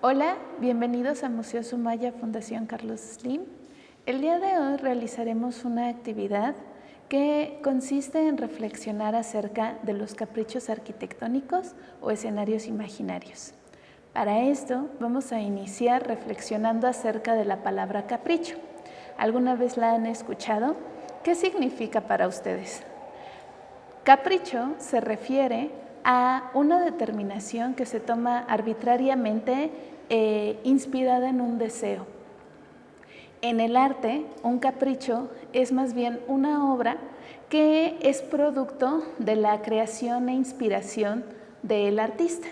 Hola, bienvenidos a Museo Sumaya Fundación Carlos Slim. El día de hoy realizaremos una actividad que consiste en reflexionar acerca de los caprichos arquitectónicos o escenarios imaginarios. Para esto vamos a iniciar reflexionando acerca de la palabra capricho. ¿Alguna vez la han escuchado? ¿Qué significa para ustedes? Capricho se refiere a una determinación que se toma arbitrariamente inspirada en un deseo. En el arte, un capricho es más bien una obra que es producto de la creación e inspiración del artista.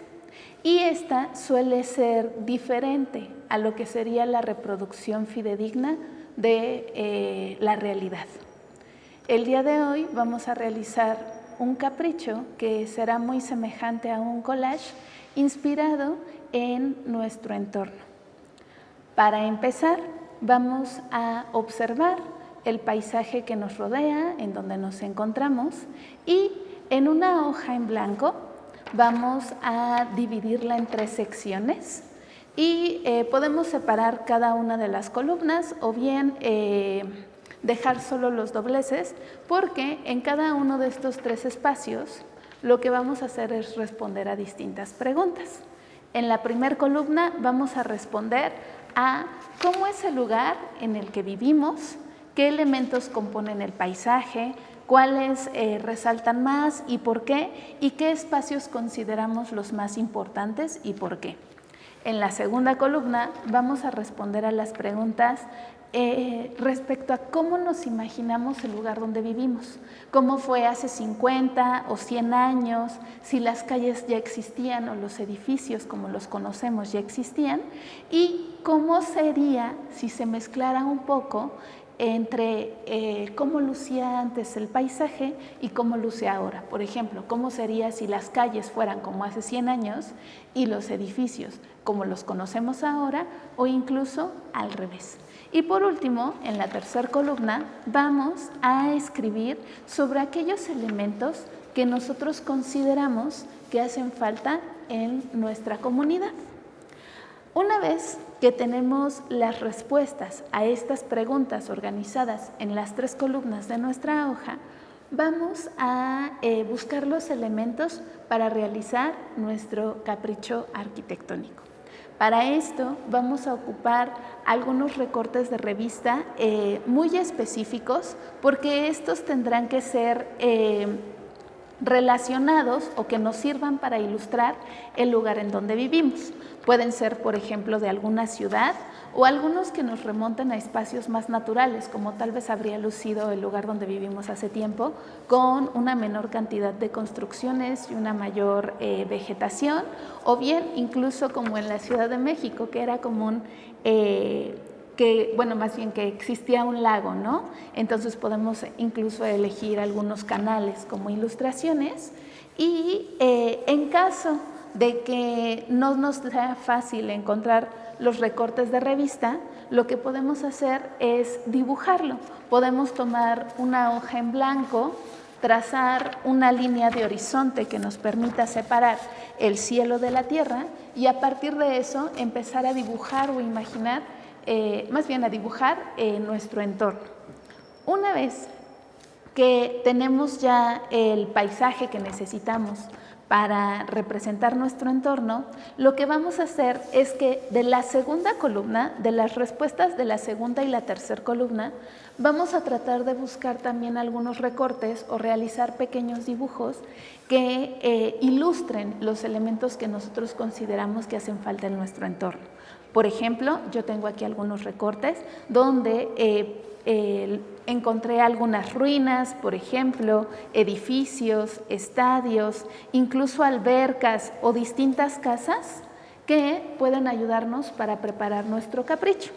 Y esta suele ser diferente a lo que sería la reproducción fidedigna de la realidad. El día de hoy vamos a realizar un capricho que será muy semejante a un collage inspirado en nuestro entorno. Para empezar, vamos a observar el paisaje que nos rodea, en donde nos encontramos, y en una hoja en blanco vamos a dividirla en 3 secciones y podemos separar cada una de las columnas o bien dejar solo los dobleces, porque en cada uno de estos 3 espacios lo que vamos a hacer es responder a distintas preguntas. En la primera columna vamos a responder a cómo es el lugar en el que vivimos, qué elementos componen el paisaje, cuáles resaltan más y por qué, y qué espacios consideramos los más importantes y por qué. En la segunda columna vamos a responder a las preguntas respecto a cómo nos imaginamos el lugar donde vivimos, cómo fue hace 50 o 100 años, si las calles ya existían o los edificios como los conocemos ya existían, y cómo sería si se mezclara un poco entre cómo lucía antes el paisaje y cómo luce ahora. Por ejemplo, cómo sería si las calles fueran como hace 100 años y los edificios como los conocemos ahora, o incluso al revés. Y por último, en la tercera columna, vamos a escribir sobre aquellos elementos que nosotros consideramos que hacen falta en nuestra comunidad. Una vez que tenemos las respuestas a estas preguntas organizadas en las 3 columnas de nuestra hoja, vamos a buscar los elementos para realizar nuestro capricho arquitectónico. Para esto vamos a ocupar algunos recortes de revista muy específicos, porque estos tendrán que ser relacionados o que nos sirvan para ilustrar el lugar en donde vivimos. Pueden ser, por ejemplo, de alguna ciudad o algunos que nos remonten a espacios más naturales, como tal vez habría lucido el lugar donde vivimos hace tiempo, con una menor cantidad de construcciones y una mayor vegetación, o bien incluso como en la Ciudad de México, que era común más bien que existía un lago, ¿no? Entonces podemos incluso elegir algunos canales como ilustraciones, y en caso de que no nos sea fácil encontrar los recortes de revista, lo que podemos hacer es dibujarlo. Podemos tomar una hoja en blanco, trazar una línea de horizonte que nos permita separar el cielo de la tierra, y a partir de eso empezar a dibujar o imaginar, a dibujar nuestro entorno. Una vez que tenemos ya el paisaje que necesitamos para representar nuestro entorno, lo que vamos a hacer es que de la segunda columna, de las respuestas de la segunda y la tercera columna, vamos a tratar de buscar también algunos recortes o realizar pequeños dibujos que ilustren los elementos que nosotros consideramos que hacen falta en nuestro entorno. Por ejemplo, yo tengo aquí algunos recortes donde encontré algunas ruinas, por ejemplo, edificios, estadios, incluso albercas o distintas casas que pueden ayudarnos para preparar nuestro capricho.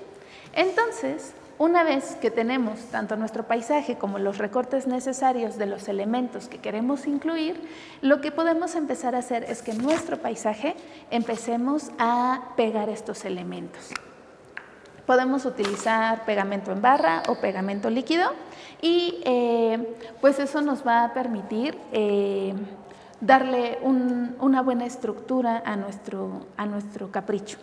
Entonces, una vez que tenemos tanto nuestro paisaje como los recortes necesarios de los elementos que queremos incluir, lo que podemos empezar a hacer es que en nuestro paisaje empecemos a pegar estos elementos. Podemos utilizar pegamento en barra o pegamento líquido, y pues eso nos va a permitir darle una buena estructura a nuestro capricho.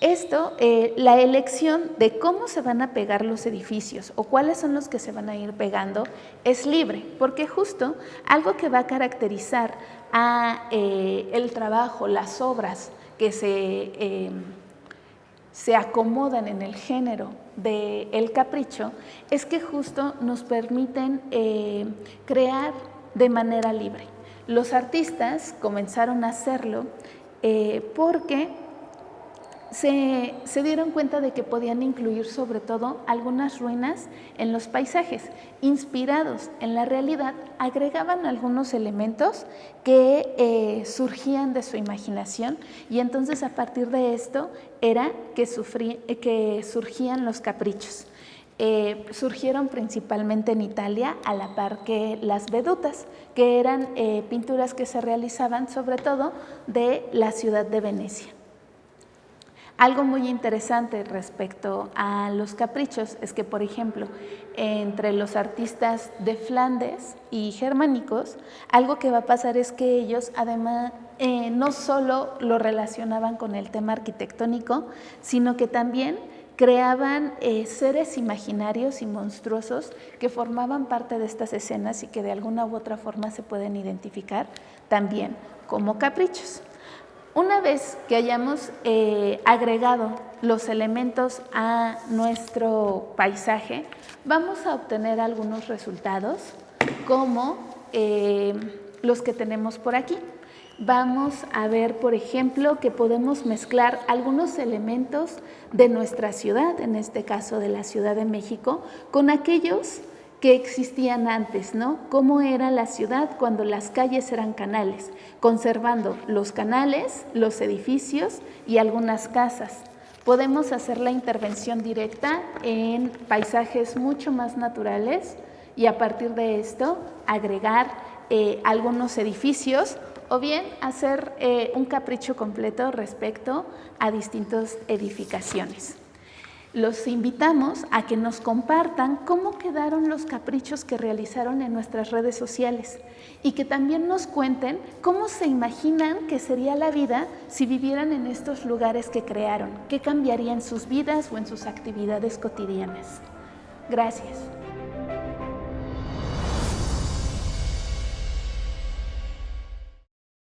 Esto, la elección de cómo se van a pegar los edificios o cuáles son los que se van a ir pegando es libre, porque justo algo que va a caracterizar a el trabajo, las obras que se acomodan en el género del capricho, es que justo nos permiten crear de manera libre. Los artistas comenzaron a hacerlo porque se dieron cuenta de que podían incluir sobre todo algunas ruinas en los paisajes. Inspirados en la realidad, agregaban algunos elementos que surgían de su imaginación, y entonces a partir de esto era que surgían los caprichos. Surgieron principalmente en Italia, a la par que las vedutas, que eran pinturas que se realizaban sobre todo de la ciudad de Venecia. Algo muy interesante respecto a los caprichos es que, por ejemplo, entre los artistas de Flandes y germánicos, algo que va a pasar es que ellos además no solo lo relacionaban con el tema arquitectónico, sino que también creaban seres imaginarios y monstruosos que formaban parte de estas escenas y que de alguna u otra forma se pueden identificar también como caprichos. Una vez que hayamos agregado los elementos a nuestro paisaje, vamos a obtener algunos resultados como los que tenemos por aquí. Vamos a ver, por ejemplo, que podemos mezclar algunos elementos de nuestra ciudad, en este caso de la Ciudad de México, con aquellos que existían antes, ¿no? Cómo era la ciudad cuando las calles eran canales, conservando los canales, los edificios y algunas casas. Podemos hacer la intervención directa en paisajes mucho más naturales y a partir de esto agregar algunos edificios o bien hacer un capricho completo respecto a distintas edificaciones. Los invitamos a que nos compartan cómo quedaron los caprichos que realizaron en nuestras redes sociales y que también nos cuenten cómo se imaginan que sería la vida si vivieran en estos lugares que crearon, qué cambiaría en sus vidas o en sus actividades cotidianas. Gracias.